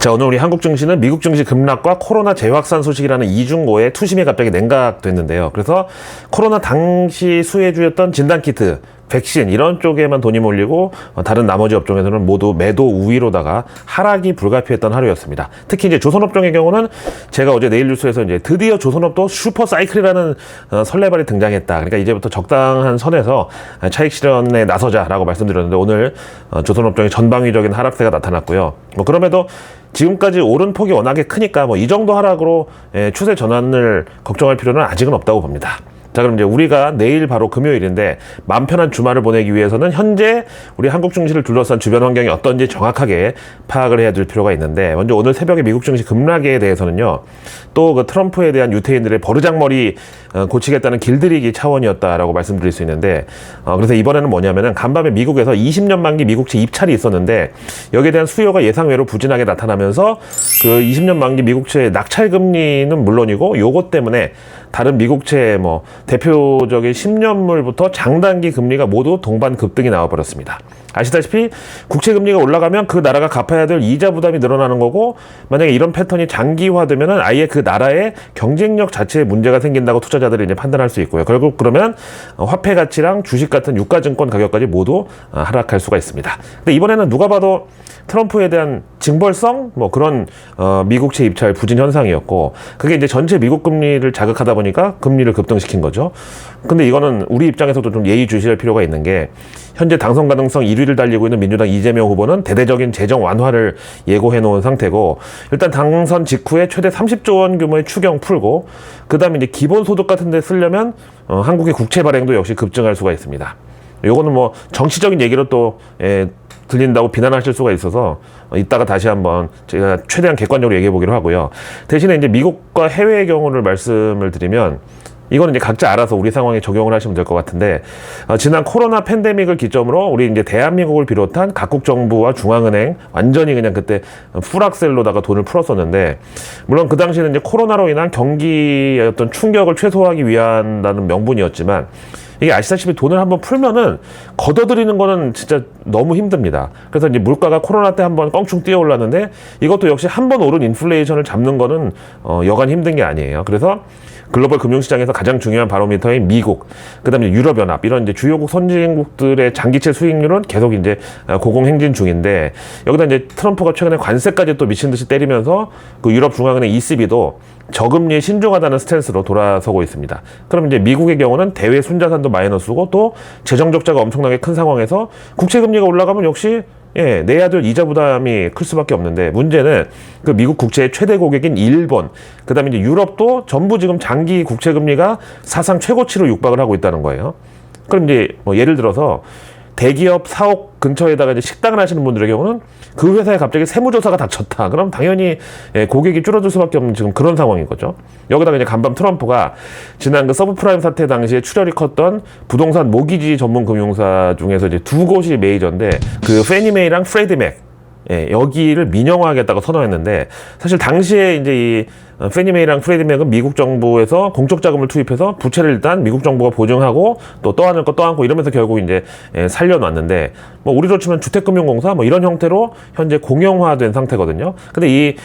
자, 오늘 우리 한국 증시는 미국 증시 급락과 코로나 재확산 소식이라는 이중고에 투심이 갑자기 냉각됐는데요. 그래서 코로나 당시 수혜주였던 진단키트, 백신 이런 쪽에만 돈이 몰리고 다른 나머지 업종에서는 모두 매도 우위로다가 하락이 불가피했던 하루였습니다. 특히 이제 조선업종의 경우는 제가 어제 내일뉴스에서 이제 드디어 조선업도 슈퍼 사이클이라는 설레발이 등장했다. 그러니까 이제부터 적당한 선에서 차익 실현에 나서자라고 말씀드렸는데 오늘 조선업종의 전방위적인 하락세가 나타났고요. 그럼에도 지금까지 오른 폭이 워낙에 크니까 이 정도 하락으로 추세 전환을 걱정할 필요는 아직은 없다고 봅니다. 자, 그럼 이제 우리가 내일 바로 금요일인데 마음 편한 주말을 보내기 위해서는 현재 우리 한국 증시를 둘러싼 주변 환경이 어떤지 정확하게 파악을 해야 될 필요가 있는데, 먼저 오늘 새벽에 미국 증시 급락에 대해서는요, 또 그 트럼프에 대한 유태인들의 버르장머리 고치겠다는 길들이기 차원이었다라고 말씀드릴 수 있는데, 그래서 이번에는 뭐냐면은 간밤에 미국에서 20년 만기 미국채 입찰이 있었는데 여기에 대한 수요가 예상외로 부진하게 나타나면서 그 20년 만기 미국채 낙찰 금리는 물론이고 요것 때문에 다른 미국채 대표적인 10년물부터 장단기 금리가 모두 동반 급등이 나와버렸습니다. 아시다시피 국채 금리가 올라가면 그 나라가 갚아야 될 이자 부담이 늘어나는 거고, 만약에 이런 패턴이 장기화되면은 아예 그 나라의 경쟁력 자체에 문제가 생긴다고 투자자들이 이제 판단할 수 있고요. 결국 그러면 화폐 가치랑 주식 같은 유가증권 가격까지 모두 하락할 수가 있습니다. 근데 이번에는 누가 봐도 트럼프에 대한 징벌성 그런 미국채 입찰 부진 현상이었고, 그게 이제 전체 미국 금리를 자극하다 보니까 금리를 급등시킨 거죠. 근데 이거는 우리 입장에서도 좀 예의주시할 필요가 있는 게, 현재 당선 가능성 1위를 달리고 있는 민주당 이재명 후보는 대대적인 재정 완화를 예고해 놓은 상태고, 일단 당선 직후에 최대 30조 원 규모의 추경 풀고, 그 다음에 이제 기본소득 같은 데 쓰려면 한국의 국채 발행도 역시 급증할 수가 있습니다. 요거는 정치적인 얘기로 또 들린다고 비난하실 수가 있어서 이따가 다시 한번 제가 최대한 객관적으로 얘기해 보기로 하고요. 대신에 이제 미국과 해외의 경우를 말씀을 드리면, 이거는 이제 각자 알아서 우리 상황에 적용을 하시면 될 것 같은데, 지난 코로나 팬데믹을 기점으로 우리 이제 대한민국을 비롯한 각국 정부와 중앙은행 완전히 그냥 그때 풀악셀로다가 돈을 풀었었는데, 물론 그 당시에는 이제 코로나로 인한 경기의 어떤 충격을 최소화하기 위한다는 명분이었지만, 이게 아시다시피 돈을 한번 풀면은 걷어들이는 거는 진짜 너무 힘듭니다. 그래서 이제 물가가 코로나 때 한번 껑충 뛰어 올랐는데, 이것도 역시 한번 오른 인플레이션을 잡는 거는 여간 힘든 게 아니에요. 그래서 글로벌 금융시장에서 가장 중요한 바로미터인 미국, 그 다음에 유럽연합, 이런 이제 주요국 선진국들의 장기채 수익률은 계속 이제 고공행진 중인데, 여기다 이제 트럼프가 최근에 관세까지 또 미친 듯이 때리면서 그 유럽 중앙은행 ECB도 저금리에 신중하다는 스탠스로 돌아서고 있습니다. 그럼 이제 미국의 경우는 대외 순자산도 마이너스고 또 재정 적자가 엄청나게 큰 상황에서 국채 금리가 올라가면 역시 내야 될 이자 부담이 클 수밖에 없는데, 문제는 그 미국 국채의 최대 고객인 일본, 그 다음에 이제 유럽도 전부 지금 장기 국채 금리가 사상 최고치로 육박을 하고 있다는 거예요. 그럼 이제 예를 들어서 대기업 사옥 근처에다가 이제 식당을 하시는 분들의 경우는 그 회사에 갑자기 세무조사가 닥쳤다. 그럼 당연히 고객이 줄어들 수밖에 없는 지금 그런 상황인 거죠. 여기다가 이제 간밤 트럼프가 지난 그 서브프라임 사태 당시에 출혈이 컸던 부동산 모기지 전문 금융사 중에서 이제 두 곳이 메이저인데, 그 페니메이랑 프레디맥, 여기를 민영화하겠다고 선언했는데, 사실 당시에 이제 이 페니메이랑 프레디맥은 미국 정부에서 공적 자금을 투입해서 부채를 일단 미국 정부가 보증하고 또 떠안을 거 떠안고 이러면서 결국 이제 살려놨는데, 우리로 치면 주택금융공사 이런 형태로 현재 공영화된 상태거든요. 근데 이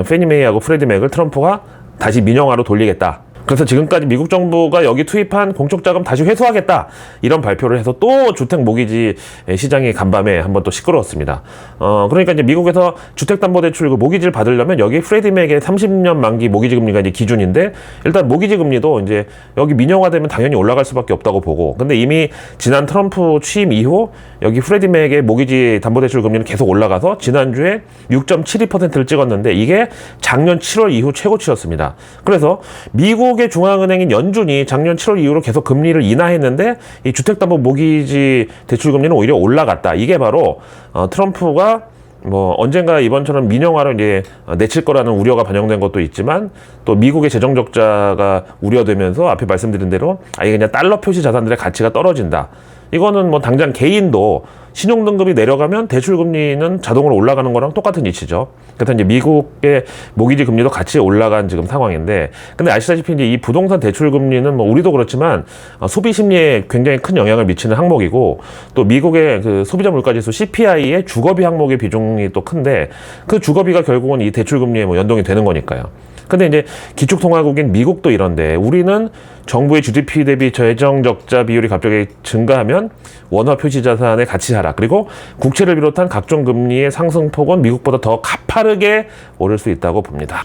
페니메이하고 프레디맥을 트럼프가 다시 민영화로 돌리겠다. 그래서 지금까지 미국 정부가 여기 투입한 공적 자금 다시 회수하겠다, 이런 발표를 해서 또 주택 모기지 시장이 간밤에 한번 또 시끄러웠습니다. 그러니까 이제 미국에서 주택담보대출 그 모기지를 받으려면 여기 프레디맥의 30년 만기 모기지 금리가 이제 기준인데, 일단 모기지 금리도 이제 여기 민영화되면 당연히 올라갈 수밖에 없다고 보고, 근데 이미 지난 트럼프 취임 이후 여기 프레디맥의 모기지 담보대출 금리는 계속 올라가서 지난주에 6.72%를 찍었는데, 이게 작년 7월 이후 최고치였습니다. 그래서 미국의 중앙은행인 연준이 작년 7월 이후로 계속 금리를 인하했는데, 이 주택담보 모기지 대출 금리는 오히려 올라갔다. 이게 바로 트럼프가 언젠가 이번처럼 민영화로 이제 내칠 거라는 우려가 반영된 것도 있지만, 또 미국의 재정 적자가 우려되면서 앞에 말씀드린 대로 아예 그냥 달러 표시 자산들의 가치가 떨어진다. 이거는 뭐 당장 개인도 신용등급이 내려가면 대출금리는 자동으로 올라가는 거랑 똑같은 이치죠. 그래서 이제 미국의 모기지 금리도 같이 올라간 지금 상황인데, 근데 아시다시피 이제 이 부동산 대출금리는 뭐 우리도 그렇지만 소비 심리에 굉장히 큰 영향을 미치는 항목이고, 또 미국의 그 소비자 물가지수 CPI의 주거비 항목의 비중이 또 큰데, 그 주거비가 결국은 이 대출금리에 뭐 연동이 되는 거니까요. 근데 이제 기축통화국인 미국도 이런데, 우리는 정부의 GDP 대비 재정 적자 비율이 갑자기 증가하면 원화 표시 자산의 가치 하락, 그리고 국채를 비롯한 각종 금리의 상승폭은 미국보다 더 가파르게 오를 수 있다고 봅니다.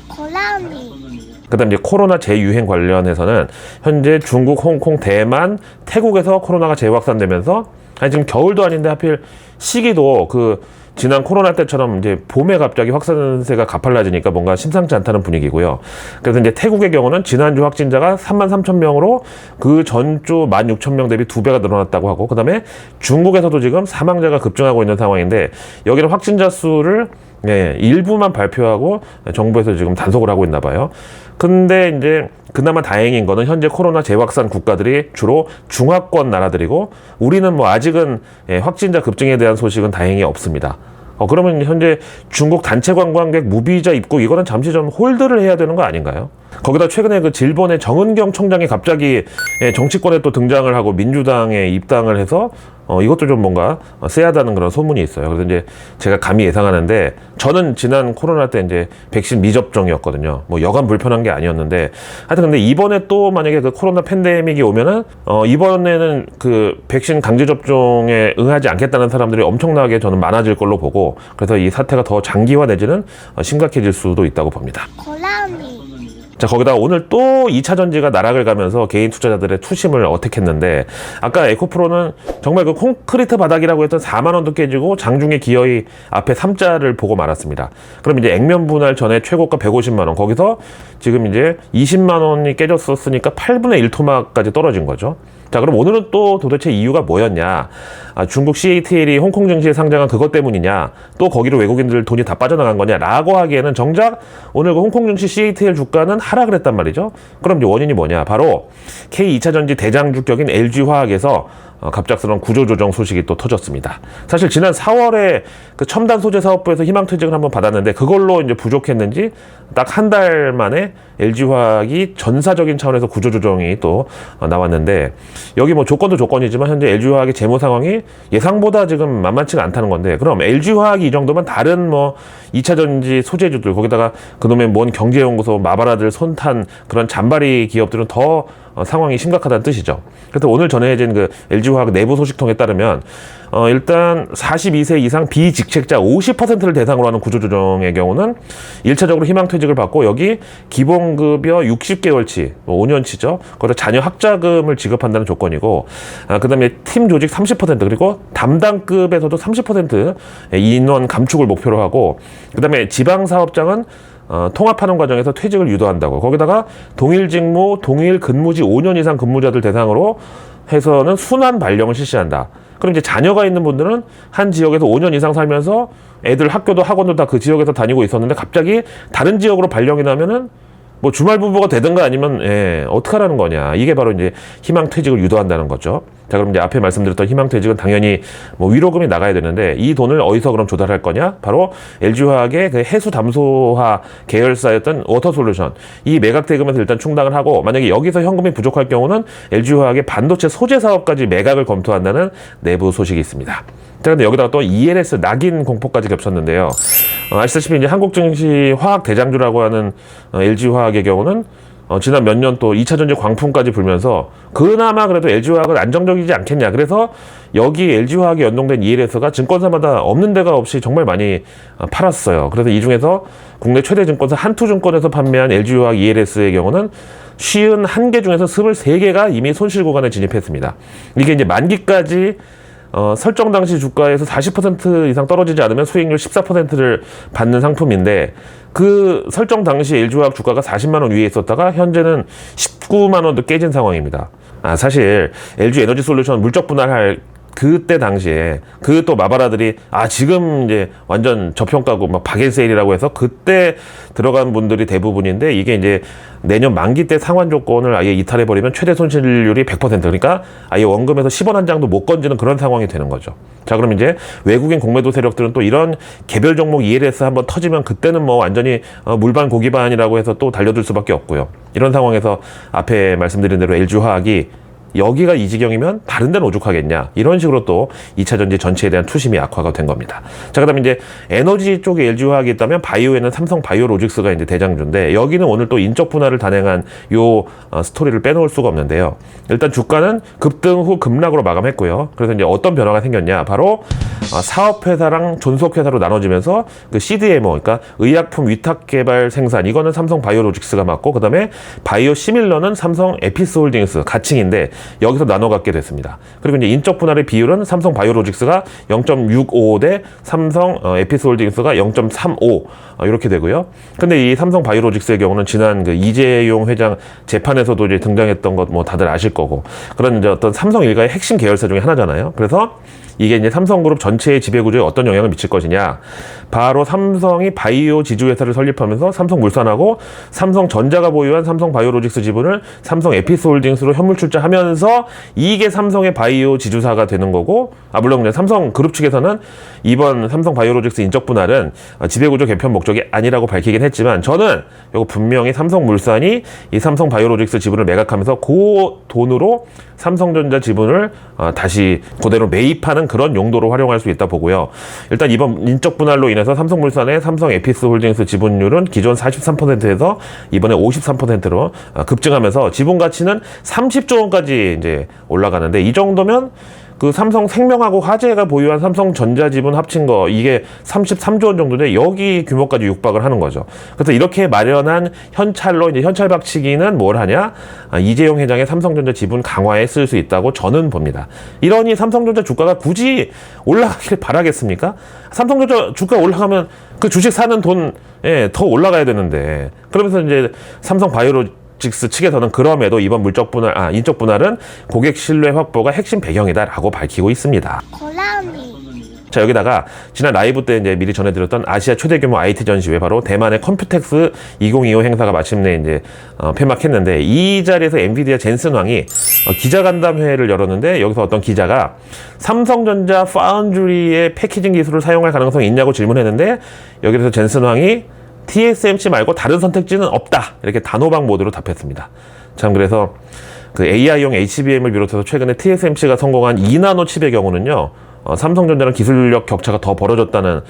그다음 이제 코로나 재유행 관련해서는 현재 중국, 홍콩, 대만, 태국에서 코로나가 재확산되면서, 아니 지금 겨울도 아닌데 하필 시기도 그 지난 코로나 때처럼 이제 봄에 갑자기 확산세가 가팔라지니까 뭔가 심상치 않다는 분위기고요. 그래서 이제 태국의 경우는 지난주 확진자가 33,000명으로 그 전주 16,000명 대비 2배가 늘어났다고 하고, 그 다음에 중국에서도 지금 사망자가 급증하고 있는 상황인데, 여기는 확진자 수를 일부만 발표하고 정부에서 지금 단속을 하고 있나 봐요. 근데 이제 그나마 다행인 거는 현재 코로나 재확산 국가들이 주로 중화권 나라들이고, 우리는 뭐 아직은 확진자 급증에 대한 소식은 다행히 없습니다. 그러면 현재 중국 단체 관광객 무비자 입국, 이거는 잠시 좀 홀드를 해야 되는 거 아닌가요? 거기다 최근에 그 질본의 정은경 총장이 갑자기 정치권에 또 등장을 하고 민주당에 입당을 해서 이것도 좀 뭔가 쎄하다는 그런 소문이 있어요. 그래서 이제 제가 감히 예상하는데, 저는 지난 코로나 때 이제 백신 미접종이었거든요. 뭐 여간 불편한 게 아니었는데, 하여튼 근데 이번에 또 만약에 그 코로나 팬데믹이 오면은 이번에는 그 백신 강제 접종에 응하지 않겠다는 사람들이 엄청나게 저는 많아질 걸로 보고, 그래서 이 사태가 더 장기화 내지는 심각해질 수도 있다고 봅니다. 자, 거기다 오늘 또 2차 전지가 나락을 가면서 개인 투자자들의 투심을 어택했는데, 아까 에코프로는 정말 그 콘크리트 바닥이라고 했던 4만 원도 깨지고 장중에 기어이 앞에 3자를 보고 말았습니다. 그럼 이제 액면 분할 전에 최고가 150만 원, 거기서 지금 이제 20만 원이 깨졌었으니까 8분의 1 토막까지 떨어진 거죠. 자, 그럼 오늘은 또 도대체 이유가 뭐였냐? 중국 CATL이 홍콩 증시에 상장한 그것 때문이냐? 또 거기로 외국인들 돈이 다 빠져나간 거냐? 라고 하기에는 정작 오늘 그 홍콩 증시 CATL 주가는 하락을 했단 말이죠. 그럼 이제 원인이 뭐냐? 바로 K2차전지 대장주격인 LG화학에서 갑작스러운 구조조정 소식이 또 터졌습니다. 사실 지난 4월에 그 첨단 소재 사업부에서 희망퇴직을 한번 받았는데, 그걸로 이제 부족했는지 딱 한 달 만에 LG화학이 전사적인 차원에서 구조조정이 또 나왔는데, 여기 뭐 조건도 조건이지만 현재 LG화학의 재무 상황이 예상보다 지금 만만치가 않다는 건데, 그럼 LG화학이 이 정도면 다른 뭐 2차전지 소재주들, 거기다가 그놈의 뭔 경제연구소 마바라들 손탄 그런 잔바리 기업들은 더 상황이 심각하다는 뜻이죠. 그래서 오늘 전해진 그 LG화학 내부 소식통에 따르면 일단 42세 이상 비직책자 50%를 대상으로 하는 구조조정의 경우는 1차적으로 희망퇴직을 받고, 여기 기본급여 60개월치, 5년치죠. 거기다 자녀 학자금을 지급한다는 조건이고, 그 다음에 팀 조직 30%, 그리고 담당급에서도 30% 인원 감축을 목표로 하고, 그 다음에 지방사업장은 통합하는 과정에서 퇴직을 유도한다고, 거기다가 동일 직무, 동일 근무지 5년 이상 근무자들 대상으로 해서는 순환 발령을 실시한다. 그럼 이제 자녀가 있는 분들은 한 지역에서 5년 이상 살면서 애들 학교도 학원도 다 그 지역에서 다니고 있었는데, 갑자기 다른 지역으로 발령이 나면은 뭐 주말 부부가 되든가 아니면 어떡하라는 거냐. 이게 바로 이제 희망퇴직을 유도한다는 거죠. 자, 그럼 이제 앞에 말씀드렸던 희망퇴직은 당연히 뭐 위로금이 나가야 되는데, 이 돈을 어디서 그럼 조달할 거냐? 바로 LG화학의 그 해수 담소화 계열사였던 워터솔루션, 이 매각 대금에서 일단 충당을 하고, 만약에 여기서 현금이 부족할 경우는 LG화학의 반도체 소재 사업까지 매각을 검토한다는 내부 소식이 있습니다. 자, 근데 여기다가 또 ELS 낙인 공포까지 겹쳤는데요. 아시다시피 이제 한국 증시 화학 대장주라고 하는 LG화학의 경우는 지난 몇 년 또 2차전지 광풍까지 불면서 그나마 그래도 LG화학은 안정적이지 않겠냐. 그래서 여기 LG화학에 연동된 ELS가 증권사마다 없는 데가 없이 정말 많이 팔았어요. 그래서 이 중에서 국내 최대 증권사 한투증권에서 판매한 LG화학 ELS의 경우는 51개 중에서 23개가 이미 손실 구간에 진입했습니다. 이게 이제 만기까지 설정 당시 주가에서 40% 이상 떨어지지 않으면 수익률 14%를 받는 상품인데, 그 설정 당시 LG화학 주가가 40만 원 위에 있었다가 현재는 19만 원도 깨진 상황입니다. 사실 LG에너지솔루션 물적 분할할 그때 당시에 그 또 마바라들이 지금 이제 완전 저평가고 막 박일 세일이라고 해서 그때 들어간 분들이 대부분인데, 이게 이제 내년 만기 때 상환 조건을 아예 이탈해 버리면 최대 손실률이 100%, 그러니까 아예 원금에서 10원 한 장도 못 건지는 그런 상황이 되는 거죠. 자, 그럼 이제 외국인 공매도 세력들은 또 이런 개별 종목 ELS 한번 터지면 그때는 뭐 완전히 물반 고기반이라고 해서 또 달려들 수밖에 없고요. 이런 상황에서 앞에 말씀드린 대로 LG화학이 여기가 이 지경이면 다른 데는 오죽하겠냐, 이런 식으로 또 2차 전지 전체에 대한 투심이 악화가 된 겁니다. 자, 그다음에 이제 에너지 쪽에 LG화학이 있다면 바이오에는 삼성 바이오로직스가 이제 대장주인데, 여기는 오늘 또 인적 분할을 단행한 요 스토리를 빼놓을 수가 없는데요. 일단 주가는 급등 후 급락으로 마감했고요. 그래서 이제 어떤 변화가 생겼냐, 바로 사업회사랑 존속회사로 나눠지면서 그 CDMO, 그러니까 의약품 위탁 개발 생산, 이거는 삼성 바이오로직스가 맡고, 그다음에 바이오 시밀러는 삼성 에피스홀딩스 가칭인데 여기서 나눠 갖게 됐습니다. 그리고 이제 인적 분할의 비율은 삼성 바이오로직스가 0.65 대 삼성 에피스홀딩스가 0.35 이렇게 되고요. 근데 이 삼성 바이오로직스의 경우는 지난 그 이재용 회장 재판에서도 이제 등장했던 것 뭐 다들 아실 거고, 그런 이제 어떤 삼성 일가의 핵심 계열사 중에 하나잖아요. 그래서 이게 이제 삼성그룹 전체의 지배구조에 어떤 영향을 미칠 것이냐, 바로 삼성이 바이오 지주회사를 설립하면서 삼성물산하고 삼성전자가 보유한 삼성바이오로직스 지분을 삼성 에피스홀딩스로 현물 출자하면서 이게 삼성의 바이오 지주사가 되는 거고, 물론 삼성그룹 측에서는 이번 삼성바이오로직스 인적 분할은 지배구조 개편 목적이 아니라고 밝히긴 했지만, 저는 이거 분명히 삼성물산이 이 삼성바이오로직스 지분을 매각하면서 그 돈으로 삼성전자 지분을 다시 그대로 매입하는 그런 용도로 활용할 수 있다 보고요. 일단 이번 인적 분할로 인해서 삼성물산의 삼성 에피스홀딩스 지분율은 기존 43%에서 이번에 53%로 급증하면서 지분 가치는 30조 원까지 이제 올라가는데, 이 정도면 그 삼성생명하고 화재가 보유한 삼성전자 지분 합친 거 이게 33조 원 정도인데 여기 규모까지 육박을 하는 거죠. 그래서 이렇게 마련한 현찰로 이제 현찰 박치기는 뭘 하냐? 이재용 회장의 삼성전자 지분 강화에 쓸 수 있다고 저는 봅니다. 이러니 삼성전자 주가가 굳이 올라가길 바라겠습니까? 삼성전자 주가 올라가면 그 주식 사는 돈 더 올라가야 되는데, 그러면서 이제 삼성바이오로직스 측에서는 그럼에도 이번 인적 분할은 고객 신뢰 확보가 핵심 배경이다라고 밝히고 있습니다. 자, 여기다가 지난 라이브 때 이제 미리 전해드렸던 아시아 최대 규모 IT 전시회, 바로 대만의 컴퓨텍스 2025 행사가 마침내 이제 폐막했는데, 이 자리에서 엔비디아 젠슨 황이 기자간담회를 열었는데, 여기서 어떤 기자가 삼성전자 파운드리의 패키징 기술을 사용할 가능성이 있냐고 질문했는데, 여기서 젠슨 황이 TSMC 말고 다른 선택지는 없다, 이렇게 단호박 모드로 답했습니다. 참, 그래서 그 AI용 HBM을 비롯해서 최근에 TSMC가 성공한 2나노 칩의 경우는요, 삼성전자랑 기술력 격차가 더 벌어졌다는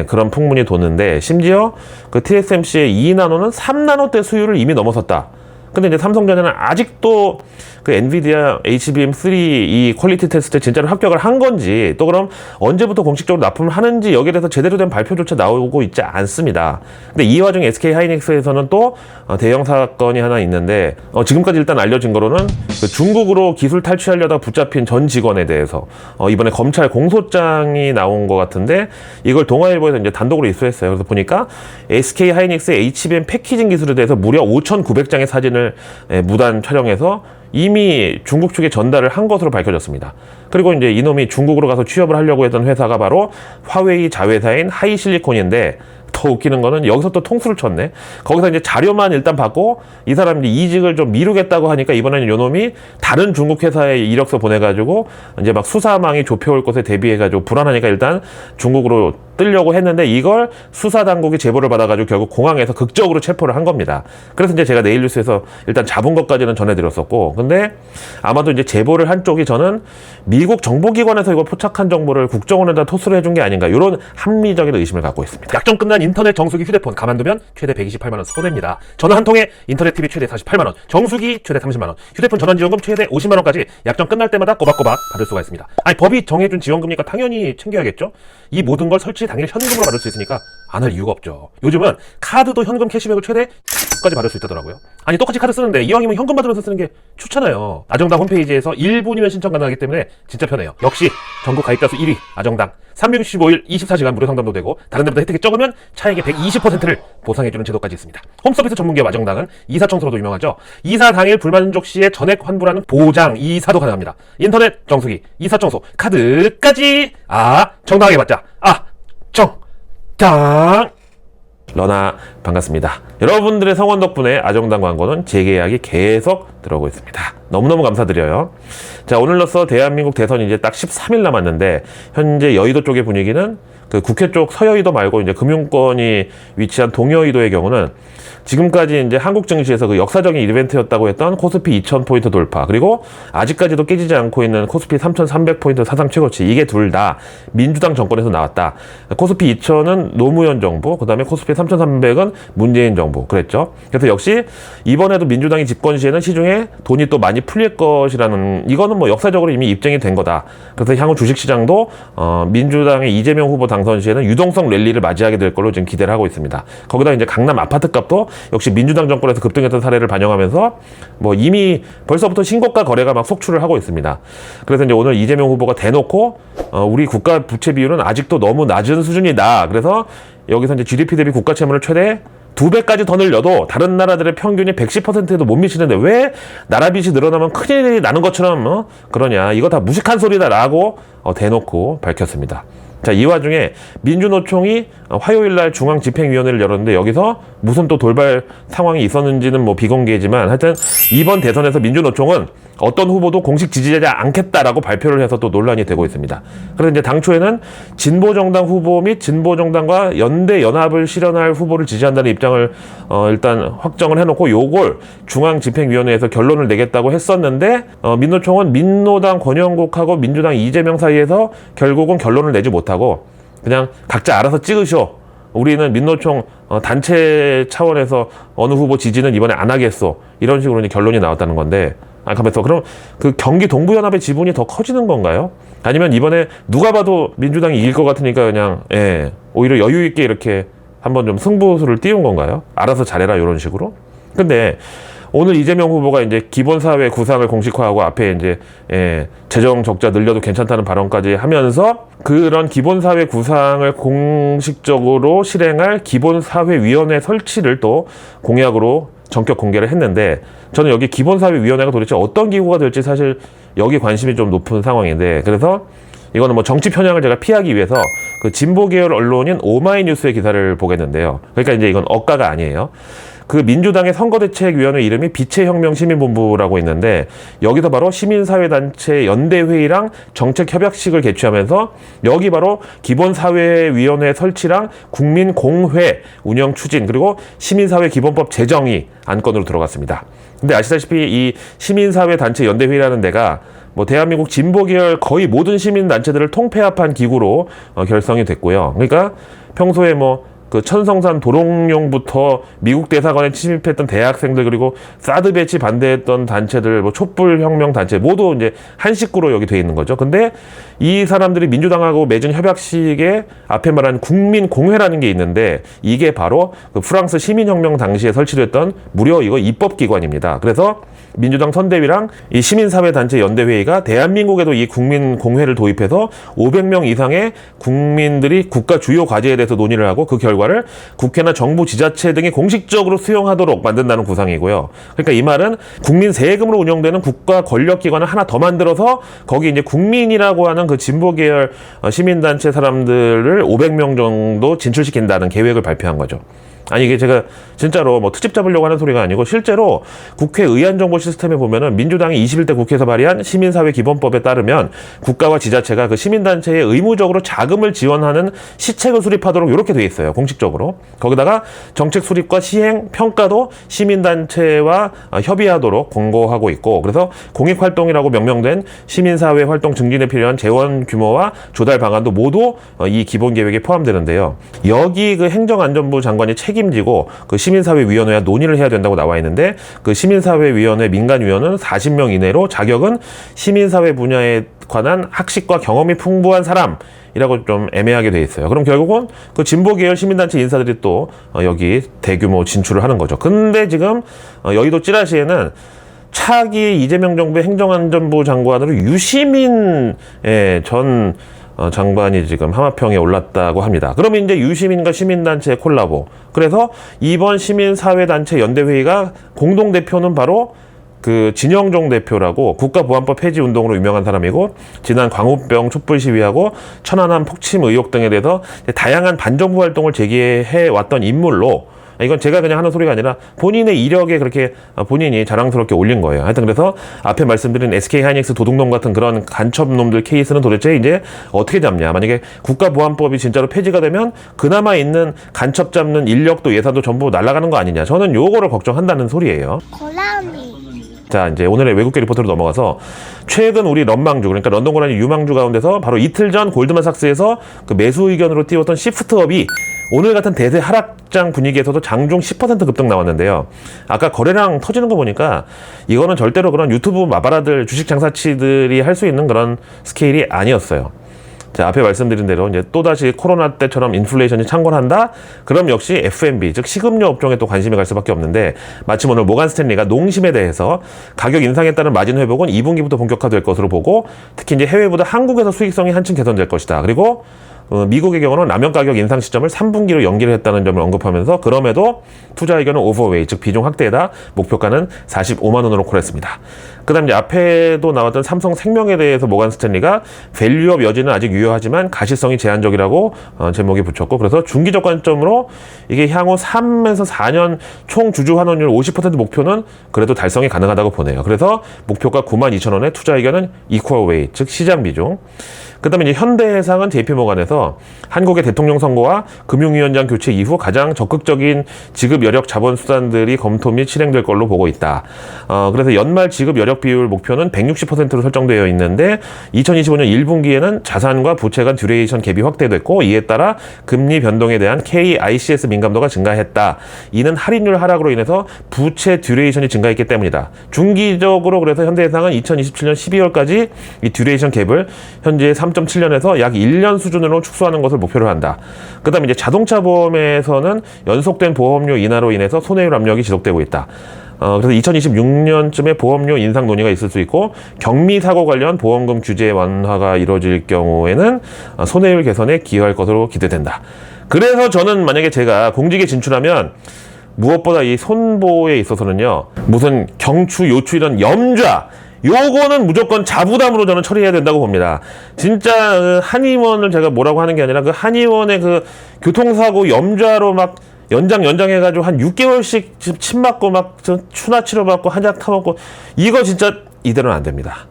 그런 풍문이 도는데, 심지어 그 TSMC의 2나노는 3나노대 수율을 이미 넘어섰다. 근데 이제 삼성전자는 아직도 그 엔비디아 HBM3 이 퀄리티 테스트에 진짜로 합격을 한 건지, 또 그럼 언제부터 공식적으로 납품을 하는지 여기에 대해서 제대로 된 발표조차 나오고 있지 않습니다. 근데 이 와중에 SK 하이닉스에서는 또 대형 사건이 하나 있는데, 지금까지 일단 알려진 거로는 그 중국으로 기술 탈취하려다 붙잡힌 전 직원에 대해서 이번에 검찰 공소장이 나온 것 같은데, 이걸 동아일보에서 이제 단독으로 입수했어요. 그래서 보니까 SK 하이닉스의 HBM 패키징 기술에 대해서 무려 5,900장의 사진을 무단 촬영해서 이미 중국 측에 전달을 한 것으로 밝혀졌습니다. 그리고 이제 이놈이 중국으로 가서 취업을 하려고 했던 회사가 바로 화웨이 자회사인 하이실리콘인데, 더 웃기는 거는 여기서 또 통수를 쳤네. 거기서 이제 자료만 일단 받고 이 사람이 이직을 좀 미루겠다고 하니까, 이번에는 요놈이 다른 중국 회사에 이력서 보내가지고 이제 막 수사망이 좁혀올 것에 대비해가지고 불안하니까 일단 중국으로 뜨려고 했는데, 이걸 수사당국이 제보를 받아가지고 결국 공항에서 극적으로 체포를 한 겁니다. 그래서 이제 제가 내일뉴스에서 일단 잡은 것까지는 전해드렸었고, 근데 아마도 이제 제보를 한 쪽이 저는 미국 정보기관에서 이걸 포착한 정보를 국정원에다 토스를 해준 게 아닌가, 이런 합리적인 의심을 갖고 있습니다. 약정 끝난 인터넷 정수기 휴대폰 가만두면 최대 128만원 손해입니다. 전화 한 통에 인터넷 TV 최대 48만원, 정수기 최대 30만원, 휴대폰 전환지원금 최대 50만원까지 약정 끝날 때마다 꼬박꼬박 받을 수가 있습니다. 아니, 법이 정해준 지원금이니까 당연히 챙겨야겠죠? 이 모든 걸 설치 당일 현금으로 받을 수 있으니까 안 할 이유가 없죠. 요즘은 카드도 현금 캐시백을 최대 까지 받을 수 있다더라고요. 아니 똑같이 카드 쓰는데 이왕이면 현금 받으면서 쓰는 게 좋잖아요. 아정당 홈페이지에서 1분이면 신청 가능하기 때문에 진짜 편해요. 역시 전국 가입자 수 1위 아정당. 365일 24시간 무료 상담도 되고 다른 데보다 혜택이 적으면 차액의 120%를 보상해주는 제도까지 있습니다. 홈서비스 전문기업 아정당은 이사 청소로 유명하죠. 이사 당일 불만족 시에 전액 환불하는 보장 이사도 가능합니다. 인터넷 정수기, 이사 청소, 카드까지 정당하게 받자. 정당. 러나 반갑습니다. 여러분들의 성원 덕분에 아정당 광고는 재계약이 계속 들어오고 있습니다. 너무너무 감사드려요. 자, 오늘로써 대한민국 대선이 이제 딱 13일 남았는데 현재 여의도 쪽의 분위기는 그 국회 쪽 서여의도 말고 이제 금융권이 위치한 동여의도의 경우는 지금까지 이제 한국 증시에서 그 역사적인 이벤트였다고 했던 코스피 2000포인트 돌파, 그리고 아직까지도 깨지지 않고 있는 코스피 3300포인트 사상 최고치, 이게 둘 다 민주당 정권에서 나왔다. 코스피 2000은 노무현 정부, 그 다음에 코스피 3300은 문재인 정부 그랬죠. 그래서 역시 이번에도 민주당이 집권 시에는 시중에 돈이 또 많이 풀릴 것이라는, 이거는 뭐 역사적으로 이미 입증이 된 거다. 그래서 향후 주식시장도 민주당의 이재명 후보 당선 시에는 유동성 랠리를 맞이하게 될 걸로 지금 기대를 하고 있습니다. 거기다 이제 강남 아파트 값도 역시 민주당 정권에서 급등했던 사례를 반영하면서 뭐 이미 벌써부터 신고가 거래가 막 속출을 하고 있습니다. 그래서 이제 오늘 이재명 후보가 대놓고 우리 국가 부채 비율은 아직도 너무 낮은 수준이다. 그래서 여기서 이제 GDP 대비 국가 채무를 최대 2배까지 더 늘려도 다른 나라들의 평균이 110%에도 못 미치는데 왜 나라 빚이 늘어나면 큰일이 나는 것처럼 그러냐. 이거 다 무식한 소리다라고 대놓고 밝혔습니다. 자, 이 와중에 민주노총이 화요일날 중앙집행위원회를 열었는데 여기서 무슨 또 돌발 상황이 있었는지는 뭐 비공개지만 하여튼 이번 대선에서 민주노총은 어떤 후보도 공식 지지하지 않겠다라고 발표를 해서 또 논란이 되고 있습니다. 그래서 이제 당초에는 진보정당 후보 및 진보정당과 연대 연합을 실현할 후보를 지지한다는 입장을 일단 확정을 해놓고 요걸 중앙집행위원회에서 결론을 내겠다고 했었는데 민노총은 민노당 권영국하고 민주당 이재명 사이에서 결국은 결론을 내지 못하고 그냥 각자 알아서 찍으셔. 우리는 민노총 단체 차원에서 어느 후보 지지는 이번에 안 하겠어. 이런 식으로 이제 결론이 나왔다는 건데, 가만있어. 그럼 그 경기 동부연합의 지분이 더 커지는 건가요? 아니면 이번에 누가 봐도 민주당이 이길 것 같으니까 그냥 오히려 여유 있게 이렇게 한번 좀 승부수를 띄운 건가요? 알아서 잘해라 이런 식으로. 근데 오늘 이재명 후보가 이제 기본사회 구상을 공식화하고 앞에 이제 재정 적자 늘려도 괜찮다는 발언까지 하면서 그런 기본사회 구상을 공식적으로 실행할 기본사회위원회 설치를 또 공약으로 전격 공개를 했는데, 저는 여기 기본사회위원회가 도대체 어떤 기구가 될지 사실 여기 관심이 좀 높은 상황인데, 그래서 이거는 뭐 정치 편향을 제가 피하기 위해서 그 진보 계열 언론인 오마이뉴스의 기사를 보겠는데요. 그러니까 이제 이건 억가가 아니에요. 그 민주당의 선거대책위원회 이름이 빛의혁명시민본부라고 있는데 여기서 바로 시민사회단체 연대회의랑 정책협약식을 개최하면서 여기 바로 기본사회위원회 설치랑 국민공회 운영 추진 그리고 시민사회기본법 제정이 안건으로 들어갔습니다. 근데 아시다시피 이 시민사회단체 연대회의라는 데가 뭐 대한민국 진보계열 거의 모든 시민단체들을 통폐합한 기구로 결성이 됐고요. 그러니까 평소에 뭐 그 천성산 도롱뇽부터 미국 대사관에 침입했던 대학생들 그리고 사드 배치 반대했던 단체들 뭐 촛불혁명 단체 모두 이제 한 식구로 여기 돼 있는 거죠. 근데 이 사람들이 민주당하고 맺은 협약식에 앞에 말한 국민공회라는 게 있는데 이게 바로 그 프랑스 시민혁명 당시에 설치됐던 무려 이거 입법기관입니다. 그래서 민주당 선대위랑 이 시민사회단체 연대회의가 대한민국에도 이 국민공회를 도입해서 500명 이상의 국민들이 국가 주요 과제에 대해서 논의를 하고 그 결과를 국회나 정부 지자체 등이 공식적으로 수용하도록 만든다는 구상이고요. 그러니까 이 말은 국민 세금으로 운영되는 국가 권력기관을 하나 더 만들어서 거기 이제 국민이라고 하는 그 진보 계열 시민단체 사람들을 500명 정도 진출시킨다는 계획을 발표한 거죠. 아니 이게 제가 진짜로 뭐 트집 잡으려고 하는 소리가 아니고 실제로 국회 의안정보 시스템에 보면은 민주당이 21대 국회에서 발의한 시민사회 기본법에 따르면 국가와 지자체가 그 시민단체에 의무적으로 자금을 지원하는 시책을 수립하도록 이렇게 돼 있어요. 공식적으로. 거기다가 정책 수립과 시행, 평가도 시민단체와 협의하도록 권고하고 있고, 그래서 공익활동이라고 명명된 시민사회 활동 증진에 필요한 재원 규모와 조달 방안도 모두 이 기본계획에 포함되는데요. 여기 그 행정안전부 장관이 책임지고 그 시민사회위원회와 논의를 해야 된다고 나와 있는데, 그 시민사회위원회 민간위원은 40명 이내로 자격은 시민사회 분야에 관한 학식과 경험이 풍부한 사람이라고 좀 애매하게 돼 있어요. 그럼 결국은 그 진보 계열 시민단체 인사들이 또 여기 대규모 진출을 하는 거죠. 근데 지금 여의도 찌라시에는 차기 이재명 정부의 행정안전부 장관으로 유시민 전 장관이 지금 하마평에 올랐다고 합니다. 그러면 이제 유시민과 시민단체의 콜라보. 그래서 이번 시민사회단체 연대회의가 공동대표는 바로 그 진영종 대표라고 국가보안법 폐지 운동으로 유명한 사람이고, 지난 광우병 촛불 시위하고 천안함 폭침 의혹 등에 대해서 다양한 반정부 활동을 제기해 왔던 인물로, 이건 제가 그냥 하는 소리가 아니라 본인의 이력에 그렇게 본인이 자랑스럽게 올린 거예요. 하여튼 그래서 앞에 말씀드린 SK하이닉스 도둑놈 같은 그런 간첩놈들 케이스는 도대체 이제 어떻게 잡냐. 만약에 국가보안법이 진짜로 폐지가 되면 그나마 있는 간첩 잡는 인력도 예산도 전부 날아가는 거 아니냐. 저는 요거를 걱정한다는 소리예요. 자, 이제 오늘의 외국계 리포트로 넘어가서 최근 우리 런망주, 그러니까 런던 고라니 유망주 가운데서 바로 이틀 전 골드만삭스에서 그 매수 의견으로 띄웠던 시프트업이 오늘 같은 대세 하락장 분위기에서도 장중 10% 급등 나왔는데요. 아까 거래량 터지는 거 보니까 이거는 절대로 그런 유튜브 마바라들, 주식 장사치들이 할 수 있는 그런 스케일이 아니었어요. 자, 앞에 말씀드린 대로 이제 또다시 코로나 때처럼 인플레이션이 창궐한다? 그럼 역시 F&B, 즉 식음료 업종에 또 관심이 갈 수밖에 없는데, 마침 오늘 모간 스탠리가 농심에 대해서 가격 인상에 따른 마진 회복은 2분기부터 본격화될 것으로 보고, 특히 이제 해외보다 한국에서 수익성이 한층 개선될 것이다. 그리고 미국의 경우는 라면 가격 인상 시점을 3분기로 연기를 했다는 점을 언급하면서, 그럼에도 투자 의견은 오버웨이, 즉 비중 확대에다 목표가는 45만 원으로 콜했습니다. 그 다음 이제 앞에도 나왔던 삼성생명에 대해서 모간 스탠리가 밸류업 여지는 아직 유효하지만 가시성이 제한적이라고 제목에 붙였고, 그래서 중기적 관점으로 이게 향후 3에서 4년 총 주주 환원율 50% 목표는 그래도 달성이 가능하다고 보네요. 그래서 목표가 92,000원에 투자 의견은 이퀄웨이, 즉 시장 비중. 그 다음에 이제 현대해상은 JP모간에서 한국의 대통령 선거와 금융위원장 교체 이후 가장 적극적인 지급 여력 자본 수단들이 검토 및 실행될 걸로 보고 있다. 그래서 연말 지급 여력 비율 목표는 160%로 설정되어 있는데, 2025년 1분기에는 자산과 부채 간 듀레이션 갭이 확대됐고, 이에 따라 금리 변동에 대한 KICS 민감도가 증가했다. 이는 할인율 하락으로 인해서 부채 듀레이션이 증가했기 때문이다. 중기적으로 그래서 현대해상은 2027년 12월까지 이 듀레이션 갭을 현재 3.7년에서 약 1년 수준으로 축소하는 것을 목표로 한다. 그 다음에 이제 자동차 보험에서는 연속된 보험료 인하로 인해서 손해율 압력이 지속되고 있다. 그래서 2026년쯤에 보험료 인상 논의가 있을 수 있고, 경미사고 관련 보험금 규제 완화가 이루어질 경우에는 손해율 개선에 기여할 것으로 기대된다. 그래서 저는 만약에 제가 공직에 진출하면 무엇보다 이 손보에 있어서는요, 무슨 경추, 요추 이런 염좌, 요거는 무조건 자부담으로 저는 처리해야 된다고 봅니다. 진짜 한의원을 제가 뭐라고 하는 게 아니라 그 한의원의 그 교통사고 염좌로 막 연장해가지고 한 6개월씩 침 맞고 막 추나 치료받고 한약 타먹고, 이거 진짜 이대로는 안 됩니다.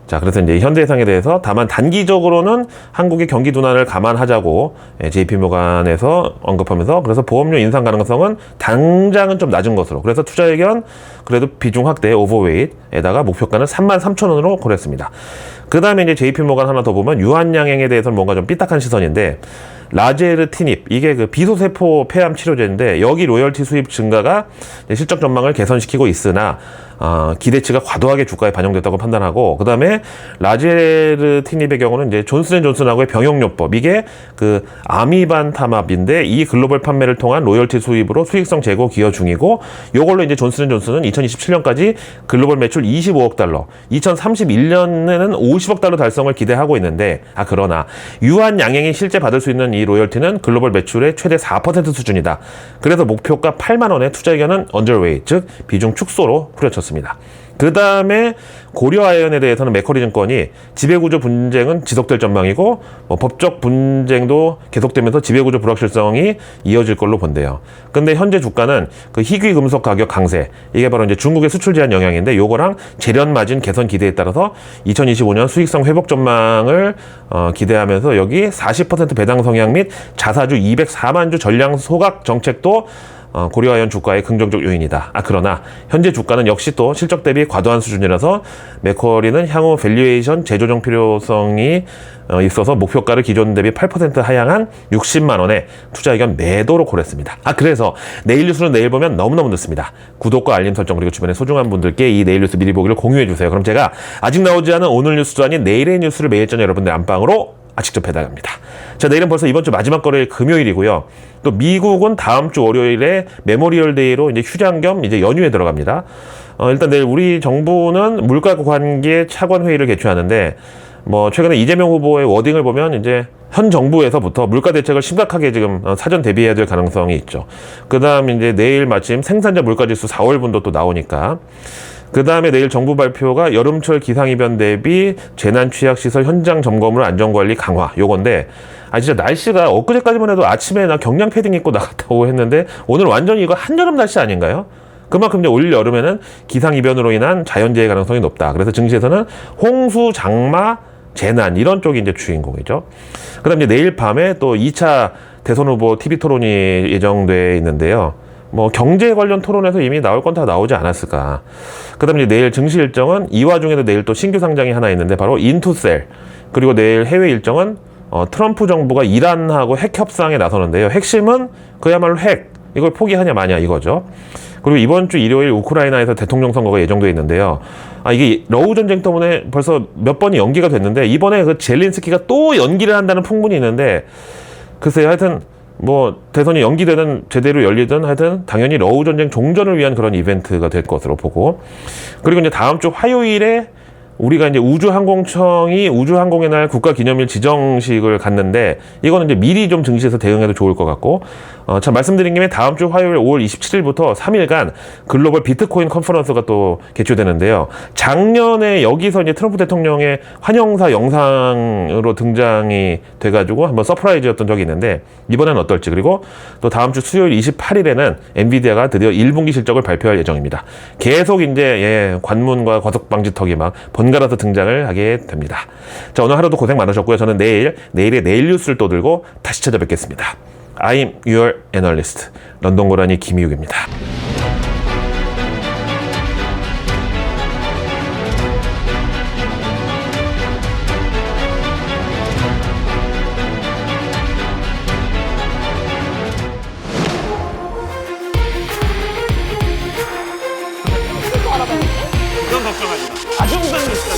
자, 그래서 이제 현대해상에 대해서 다만 단기적으로는 한국의 경기 둔화를 감안하자고 JP모간에서 언급하면서, 그래서 보험료 인상 가능성은 당장은 좀 낮은 것으로, 그래서 투자 의견 그래도 비중 확대 오버웨이트에다가 목표가는 33,000원으로 고렸습니다. 그 다음에 이제 JP모간 하나 더 보면 유한양행에 대해서는 뭔가 좀 삐딱한 시선인데, 라제르티닙, 이게 그 비소세포 폐암 치료제인데, 여기 로열티 수입 증가가 실적 전망을 개선시키고 있으나 기대치가 과도하게 주가에 반영됐다고 판단하고, 그 다음에 라제르티닙의 경우는 이제 존슨앤존슨하고의 병용요법, 이게 그 아미반타맙인데 이 글로벌 판매를 통한 로열티 수입으로 수익성 제고 기여 중이고, 요걸로 이제 존슨앤존슨은 2027년까지 글로벌 매출 25억 달러, 2031년에는 50억 달러 달성을 기대하고 있는데, 그러나 유한양행이 실제 받을 수 있는 이 로열티는 글로벌 매출의 최대 4% 수준이다. 그래서 목표가 8만 원에 투자 의견은 언더웨이, 즉 비중 축소로 후려쳤습니다. 그 다음에 고려아이언에 대해서는 맥쿼리 증권이 지배구조 분쟁은 지속될 전망이고, 법적 분쟁도 계속되면서 지배구조 불확실성이 이어질 걸로 본대요. 근데 현재 주가는 그 희귀 금속 가격 강세, 이게 바로 이제 중국의 수출 제한 영향인데, 요거랑 재련 마진 개선 기대에 따라서 2025년 수익성 회복 전망을 기대하면서 여기 40% 배당 성향 및 자사주 204만 주 전량 소각 정책도 고려아연 주가의 긍정적 요인이다. 그러나 현재 주가는 역시 또 실적 대비 과도한 수준이라서 맥쿼리는 향후 밸류에이션 재조정 필요성이 있어서 목표가를 기존 대비 8% 하향한 60만 원에 투자 의견 매도로 고렸습니다. 그래서 내일 뉴스는 내일 보면 너무너무 늦습니다. 구독과 알림 설정 그리고 주변의 소중한 분들께 이 내일 뉴스 미리 보기를 공유해 주세요. 그럼 제가 아직 나오지 않은 오늘 뉴스도 아닌 내일의 뉴스를 매일 저녁 여러분들 안방으로 직접 배달합니다. 자, 내일은 벌써 이번 주 마지막 거래일 금요일이고요. 또 미국은 다음 주 월요일에 메모리얼 데이로 이제 휴장 겸 이제 연휴에 들어갑니다. 일단 내일 우리 정부는 물가 관계 차관 회의를 개최하는데 최근에 이재명 후보의 워딩을 보면 이제 현 정부에서부터 물가 대책을 심각하게 지금 사전 대비해야 될 가능성이 있죠. 그다음 이제 내일 마침 생산자 물가지수 4월분도 또 나오니까 그 다음에 내일 정부 발표가 여름철 기상이변 대비 재난취약시설 현장 점검으로 안전관리 강화 요건데 진짜 날씨가 엊그제까지만 해도 아침에 나 경량 패딩 입고 나갔다고 했는데 오늘 완전히 이거 한여름 날씨 아닌가요? 그만큼 이제 올 여름에는 기상이변으로 인한 자연재해 가능성이 높다. 그래서 증시에서는 홍수, 장마, 재난 이런 쪽이 이제 주인공이죠. 그 다음에 내일 밤에 또 2차 대선 후보 TV 토론이 예정돼 있는데요. 경제 관련 토론에서 이미 나올 건 다 나오지 않았을까. 그 다음에 내일 증시 일정은 이 와중에도 내일 또 신규 상장이 하나 있는데 바로 인투셀. 그리고 내일 해외 일정은 트럼프 정부가 이란하고 핵 협상에 나서는데요. 핵심은 그야말로 핵. 이걸 포기하냐 마냐 이거죠. 그리고 이번 주 일요일 우크라이나에서 대통령 선거가 예정돼 있는데요. 이게 러우 전쟁 때문에 벌써 몇 번이 연기가 됐는데 이번에 그 젤린스키가 또 연기를 한다는 풍문이 있는데 글쎄요. 하여튼 대선이 연기되든 제대로 열리든 하여튼 당연히 러우 전쟁 종전을 위한 그런 이벤트가 될 것으로 보고 그리고 이제 다음 주 화요일에 우리가 이제 우주항공청이 우주항공의 날 국가기념일 지정식을 갖는데 이거는 이제 미리 좀 증시에서 대응해도 좋을 것 같고 참 말씀드린 김에 다음 주 화요일 5월 27일부터 3일간 글로벌 비트코인 컨퍼런스가 또 개최되는데요. 작년에 여기서 이제 트럼프 대통령의 환영사 영상으로 등장이 돼가지고 한번 서프라이즈였던 적이 있는데 이번엔 어떨지 그리고 또 다음 주 수요일 28일에는 엔비디아가 드디어 1분기 실적을 발표할 예정입니다. 계속 이제 관문과 거석방지턱이 막 번갈아서 등장을 하게 됩니다. 자, 오늘 하루도 고생 많으셨고요. 저는 내일의 내일 뉴스를 또 들고 다시 찾아뵙겠습니다. I'm your analyst. 런던 고라니 김희욱입니다. 걱정하지 마. 아주 무서운 뉴스다.